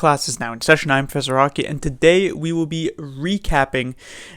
class is now in session. I'm Professor Hockey, and today we will be recapping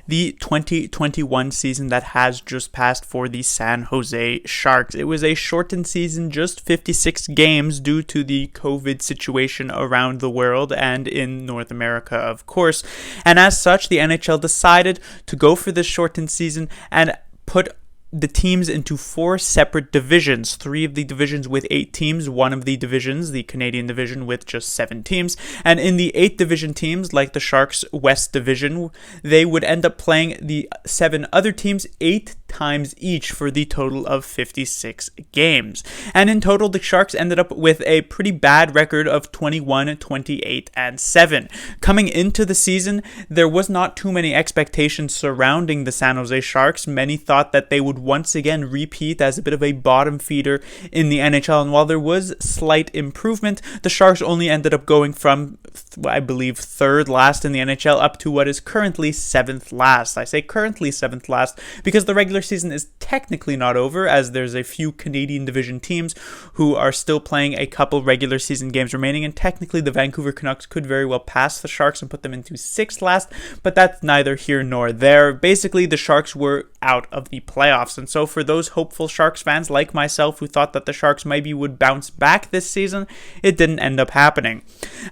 the 2021 season that has just passed for the San Jose Sharks. It was a shortened season, just 56 games due to the COVID situation around the world and in North America, of course. And as such, the NHL decided to go for this shortened season and put the teams into 4 separate divisions, 3 of the divisions with 8 teams, 1 of the divisions, the Canadian division, with just 7 teams. And in the 8 division teams, like the Sharks West division, they would end up playing the 7 other teams 8 times each for the total of 56 games. And in total, the Sharks ended up with a pretty bad record of 21, 28, and 7. Coming into the season, there was not too many expectations surrounding the San Jose Sharks. Many thought that they would once again repeat as a bit of a bottom feeder in the NHL, and while there was slight improvement, the Sharks only ended up going from, I believe, 3rd last in the NHL up to what is currently 7th last. I say currently 7th last because the regular season is technically not over, as there's a few Canadian division teams who are still playing a couple regular season games remaining, and technically the Vancouver Canucks could very well pass the Sharks and put them into 6th last, but that's neither here nor there. Basically, the Sharks were out of the playoffs. And so for those hopeful Sharks fans like myself who thought that the Sharks maybe would bounce back this season, it didn't end up happening.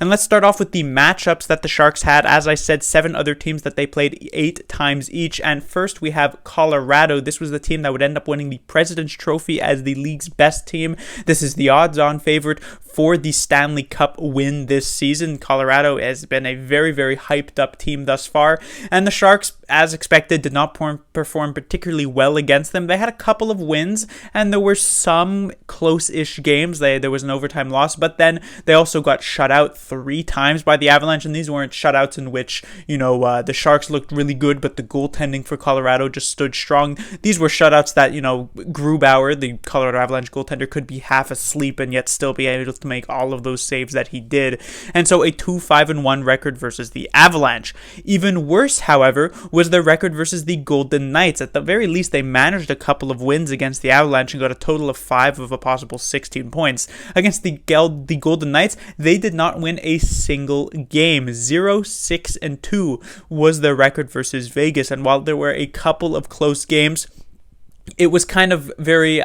And let's start off with the matchups that the Sharks had. As I said, 7 other teams that they played 8 times each. And first we have Colorado. This was the team that would end up winning the President's Trophy as the league's best team. This is the odds-on favorite for the Stanley Cup win this season. Colorado has been a very, very hyped up team thus far. And the Sharks, as expected, did not perform particularly well against them. They had a couple of wins, and there were some close-ish games. There was an overtime loss, but then they also got shut out 3 times by the Avalanche, and these weren't shutouts in which, the Sharks looked really good, but the goaltending for Colorado just stood strong. These were shutouts that, Grubauer, the Colorado Avalanche goaltender, could be half asleep and yet still be able to make all of those saves that he did. And so a 2-5-1 record versus the Avalanche. Even worse, however, was their record versus the Golden Knights. At the very least, they managed a couple of wins against the Avalanche and got a total of 5 of a possible 16 points. Against the Golden Knights, they did not win a single game. 0-6-2 was their record versus Vegas, and while there were a couple of close games, it was kind of very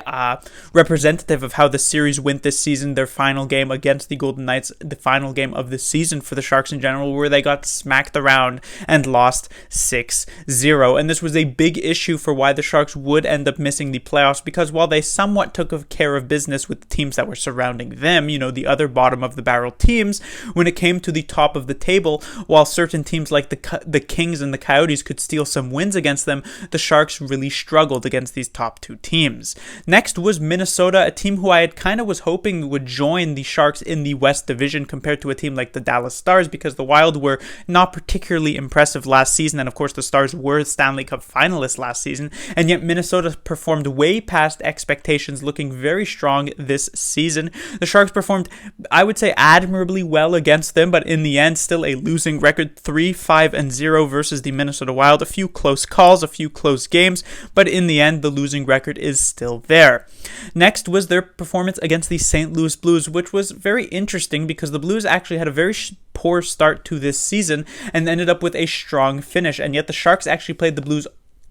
representative of how the series went this season. Their final game against the Golden Knights, the final game of the season for the Sharks in general, where they got smacked around and lost 6-0. And this was a big issue for why the Sharks would end up missing the playoffs, because while they somewhat took care of business with the teams that were surrounding them, the other bottom of the barrel teams, when it came to the top of the table, while certain teams like the Kings and the Coyotes could steal some wins against them, the Sharks really struggled against these top 2 teams. Next was Minnesota, a team who I had kind of was hoping would join the Sharks in the West Division compared to a team like the Dallas Stars, because the Wild were not particularly impressive last season, and of course the Stars were Stanley Cup finalists last season, and yet Minnesota performed way past expectations, looking very strong this season. The Sharks performed, I would say, admirably well against them, but in the end still a losing record, 3-5-0 versus the Minnesota Wild. A few close calls, a few close games, but in the end the losing record is still there. Next was their performance against the St. Louis Blues, which was very interesting because the Blues actually had a very poor start to this season and ended up with a strong finish, and yet the Sharks actually played the Blues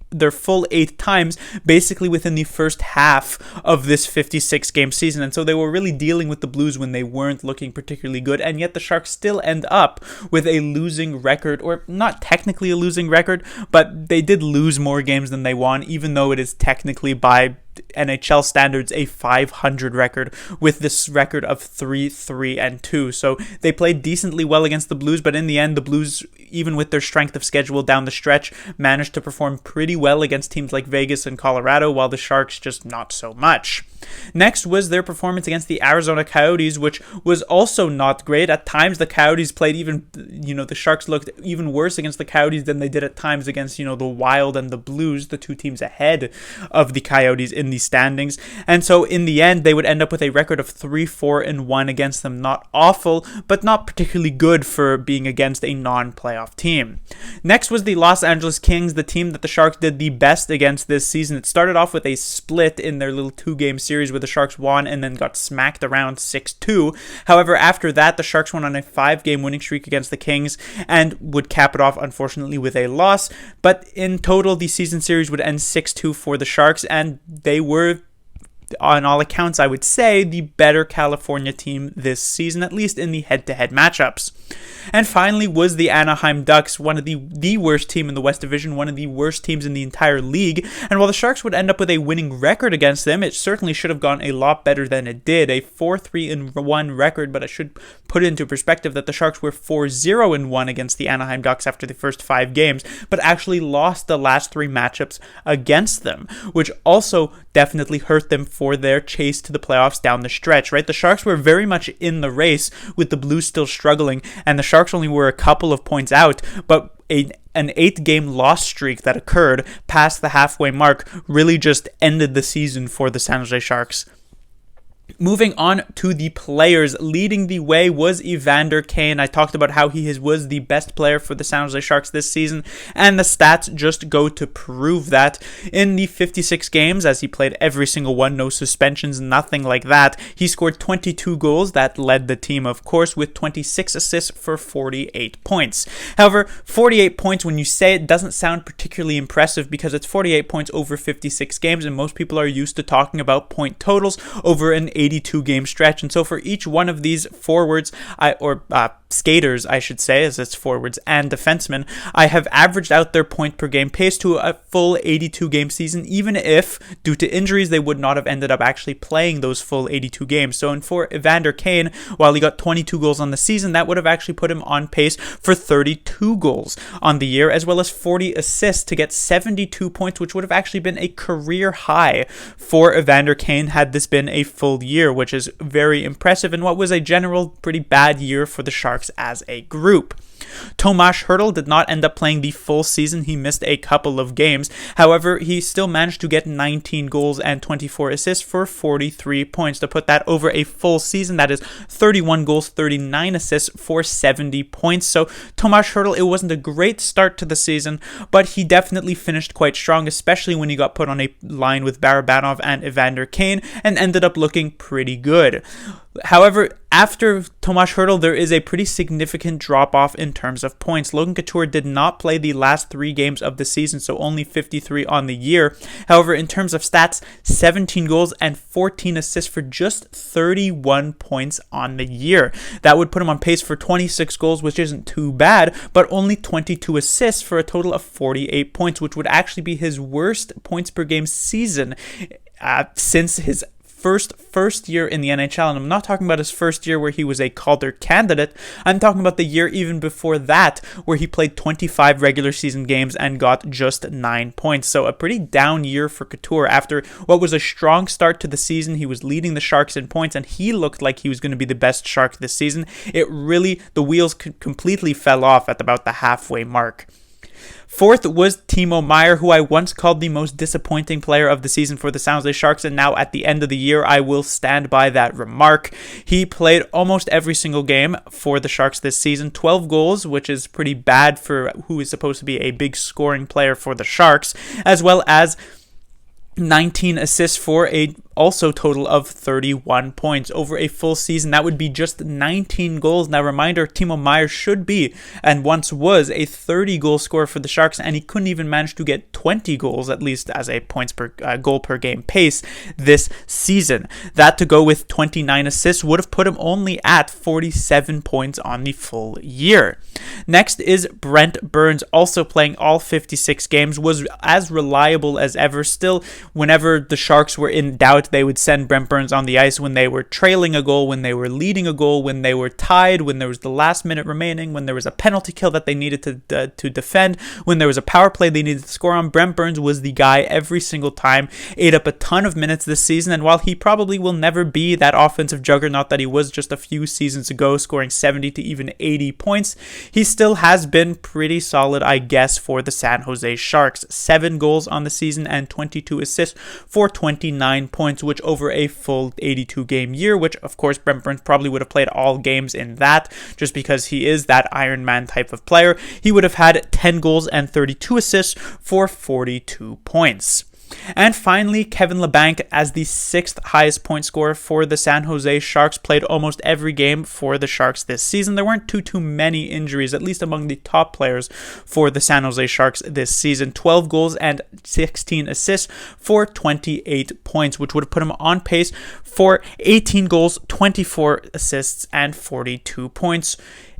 their full 8 times, basically within the first half of this 56 game season. And so they were really dealing with the Blues when they weren't looking particularly good, and yet the Sharks still end up with a losing record, or not technically a losing record, but they did lose more games than they won, even though it is technically by NHL standards a 500 record, with this record of 3-3-2. So they played decently well against the Blues, but in the end the Blues, even with their strength of schedule down the stretch, managed to perform pretty well against teams like Vegas and Colorado, while the Sharks just not so much. Next was their performance against the Arizona Coyotes, which was also not great. At times, the Coyotes played the Sharks looked even worse against the Coyotes than they did at times against, the Wild and the Blues, the 2 teams ahead of the Coyotes in in the standings. And so in the end, they would end up with a record of 3-4-1 against them. Not awful, but not particularly good for being against a non-playoff team. Next was the Los Angeles Kings, the team that the Sharks did the best against this season. It started off with a split in their little 2-game series where the Sharks won and then got smacked around 6-2. However, after that, the Sharks went on a 5-game winning streak against the Kings and would cap it off, unfortunately, with a loss. But in total, the season series would end 6-2 for the Sharks, and they were, on all accounts, I would say, the better California team this season, at least in the head-to-head matchups. And finally was the Anaheim Ducks, one of the worst team in the West Division, one of the worst teams in the entire league. And while the Sharks would end up with a winning record against them, it certainly should have gone a lot better than it did. A 4-3-1 record, but I should put it into perspective that the Sharks were 4-0-1 against the Anaheim Ducks after the first 5 games, but actually lost the last 3 matchups against them, which also definitely hurt them for their chase to the playoffs down the stretch, right? The Sharks were very much in the race with the Blues still struggling, and the Sharks only were a couple of points out, but an 8-game loss streak that occurred past the halfway mark really just ended the season for the San Jose Sharks. Moving on to the players, leading the way was Evander Kane. I talked about how he was the best player for the San Jose Sharks this season, and the stats just go to prove that. In the 56 games, as he played every single one, no suspensions, nothing like that, he scored 22 goals. That led the team, of course, with 26 assists for 48 points. However, 48 points, when you say it, doesn't sound particularly impressive because it's 48 points over 56 games, and most people are used to talking about point totals over an 82-game stretch. And so for each one of these forwards, skaters, I should say, as it's forwards and defensemen, I have averaged out their point per game pace to a full 82-game season, even if, due to injuries, they would not have ended up actually playing those full 82 games. So for Evander Kane, while he got 22 goals on the season, that would have actually put him on pace for 32 goals on the year, as well as 40 assists to get 72 points, which would have actually been a career high for Evander Kane had this been a full year, which is very impressive in what was a general pretty bad year for the Sharks as a group. Tomas Hertl did not end up playing the full season. He missed a couple of games. However, he still managed to get 19 goals and 24 assists for 43 points. To put that over a full season, that is 31 goals, 39 assists for 70 points. So Tomas Hertl, it wasn't a great start to the season, but he definitely finished quite strong, especially when he got put on a line with Barabanov and Evander Kane and ended up looking pretty good. However, after Tomas Hertl, there is a pretty significant drop-off in terms of points. Logan Couture did not play the last 3 games of the season, so only 53 on the year. However, in terms of stats, 17 goals and 14 assists for just 31 points on the year. That would put him on pace for 26 goals, which isn't too bad, but only 22 assists for a total of 48 points, which would actually be his worst points per game season since his first year in the NHL. And I'm not talking about his first year where he was a Calder candidate. I'm talking about the year even before that, where he played 25 regular season games and got just 9 points. So a pretty down year for Couture. After what was a strong start to the season, he was leading the Sharks in points and he looked like he was going to be the best Shark this season. The wheels completely fell off at about the halfway mark. Fourth was Timo Meier, who I once called the most disappointing player of the season for the San Jose Sharks, and now at the end of the year, I will stand by that remark. He played almost every single game for the Sharks this season, 12 goals, which is pretty bad for who is supposed to be a big scoring player for the Sharks, as well as 19 assists for a also total of 31 points over a full season. That would be just 19 goals. Now, reminder, Timo Meier should be and once was a 30 goal scorer for the Sharks, and he couldn't even manage to get 20 goals, at least as a points per goal per game pace this season. That, to go with 29 assists, would have put him only at 47 points on the full year. Next is Brent Burns, also playing all 56 games, was as reliable as ever. Still, whenever the Sharks were in doubt, out. They would send Brent Burns on the ice when they were trailing a goal, when they were leading a goal, when they were tied, when there was the last minute remaining, when there was a penalty kill that they needed to defend, when there was a power play they needed to score on. Brent Burns was the guy every single time, ate up a ton of minutes this season, and while he probably will never be that offensive juggernaut that he was just a few seasons ago, scoring 70 to even 80 points, he still has been pretty solid, I guess, for the San Jose Sharks. 7 goals on the season and 22 assists for 29 points, which over a full 82 game year, which of course Brent Burns probably would have played all games in that, just because he is that Iron Man type of player. He would have had 10 goals and 32 assists for 42 points. And finally, Kevin Labanc, as the 6th highest point scorer for the San Jose Sharks, played almost every game for the Sharks this season. There weren't too many injuries, at least among the top players for the San Jose Sharks this season. 12 goals and 16 assists for 28 points, which would have put him on pace for 18 goals, 24 assists, and 42 points.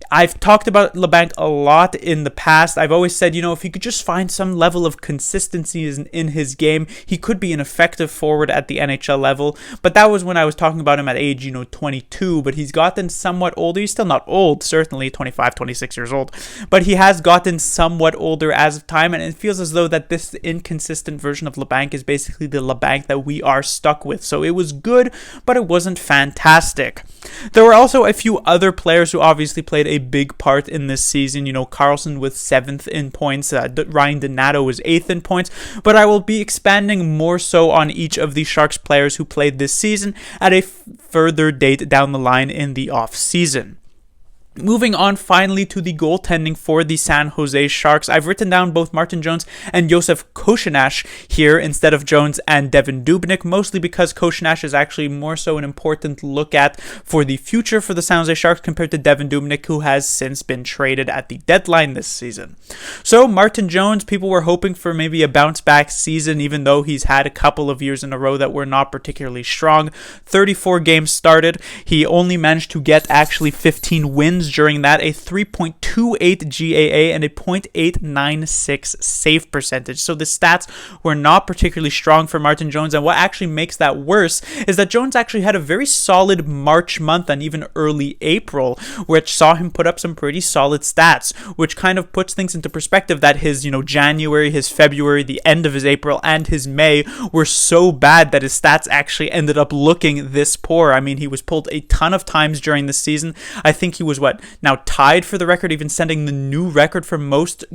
I've talked about Labanc a lot in the past. I've always said, if he could just find some level of consistency in his game, he could be an effective forward at the NHL level. But that was when I was talking about him at age, 22. But he's gotten somewhat older. He's still not old, certainly 25, 26 years old. But he has gotten somewhat older as of time. And it feels as though that this inconsistent version of Labanc is basically the Labanc that we are stuck with. So it was good, but it wasn't fantastic. There were also a few other players who obviously played a big part in this season. Carlson was 7th in points, Ryan Donato was 8th in points, but I will be expanding more so on each of the Sharks players who played this season at a further date down the line in the off season. Moving on finally to the goaltending for the San Jose Sharks, I've written down both Martin Jones and Josef Košenáš here instead of Jones and Devan Dubnyk, mostly because Košenáš is actually more so an important look at for the future for the San Jose Sharks compared to Devan Dubnyk, who has since been traded at the deadline this season. So Martin Jones, people were hoping for maybe a bounce back season, even though he's had a couple of years in a row that were not particularly strong. 34 games started. He only managed to get actually 15 wins during that, a 3.28 GAA and a .896 save percentage. So the stats were not particularly strong for Martin Jones, and what actually makes that worse is that Jones actually had a very solid March month and even early April, which saw him put up some pretty solid stats, which kind of puts things into perspective that his, January, his February, the end of his April, and his May were so bad that his stats actually ended up looking this poor. I mean, he was pulled a ton of times during the season. I think he was now tied for the record, even setting the new record for most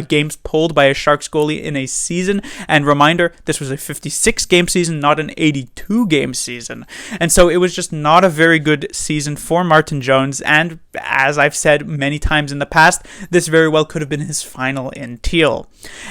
games pulled by a Sharks goalie in a season. And reminder, this was a 56 game season, not an 82 game season. And so it was just not a very good season for Martin Jones. And as I've said many times in the past, this very well could have been his final in teal.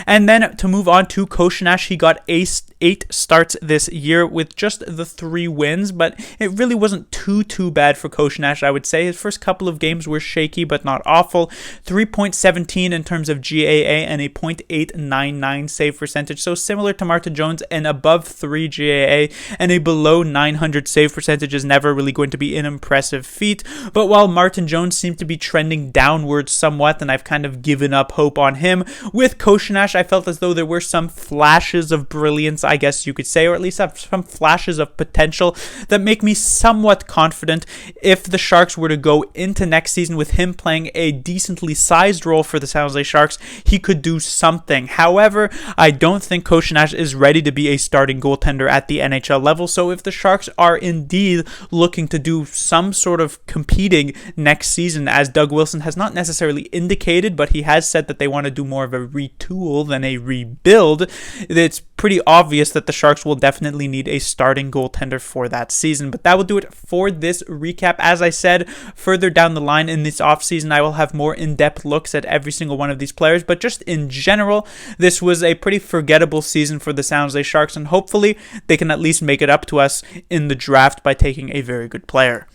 And then to move on to Košenáš, he got 8 starts this year with just the 3 wins, but it really wasn't too bad for Košenáš, I would say. His first couple of games were shaky, but not awful. 3.17 in terms of GAA and a .899 save percentage, so similar to Martin Jones, and above 3 GAA and a below 900 save percentage is never really going to be an impressive feat. But while Martin Jones seemed to be trending downwards somewhat, and I've kind of given up hope on him, with Košenáš I felt as though there were some flashes of brilliance, I guess you could say, or at least have some flashes of potential that make me somewhat confident if the Sharks were to go into next season with him playing a decently sized role for the San Jose Sharks, he could do something. However, I don't think Košenáš is ready to be a starting goaltender at the NHL level, so if the Sharks are indeed looking to do some sort of competing next season, as Doug Wilson has not necessarily indicated, but he has said that they want to do more of a retool than a rebuild, it's pretty obvious that the Sharks will definitely need a starting goaltender for that season. But that will do it for this recap. As I said, further down the line in this offseason, I will have more in-depth looks at every single one of these players. But just in general, this was a pretty forgettable season for the San Jose Sharks, and hopefully they can at least make it up to us in the draft by taking a very good player.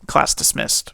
Class dismissed.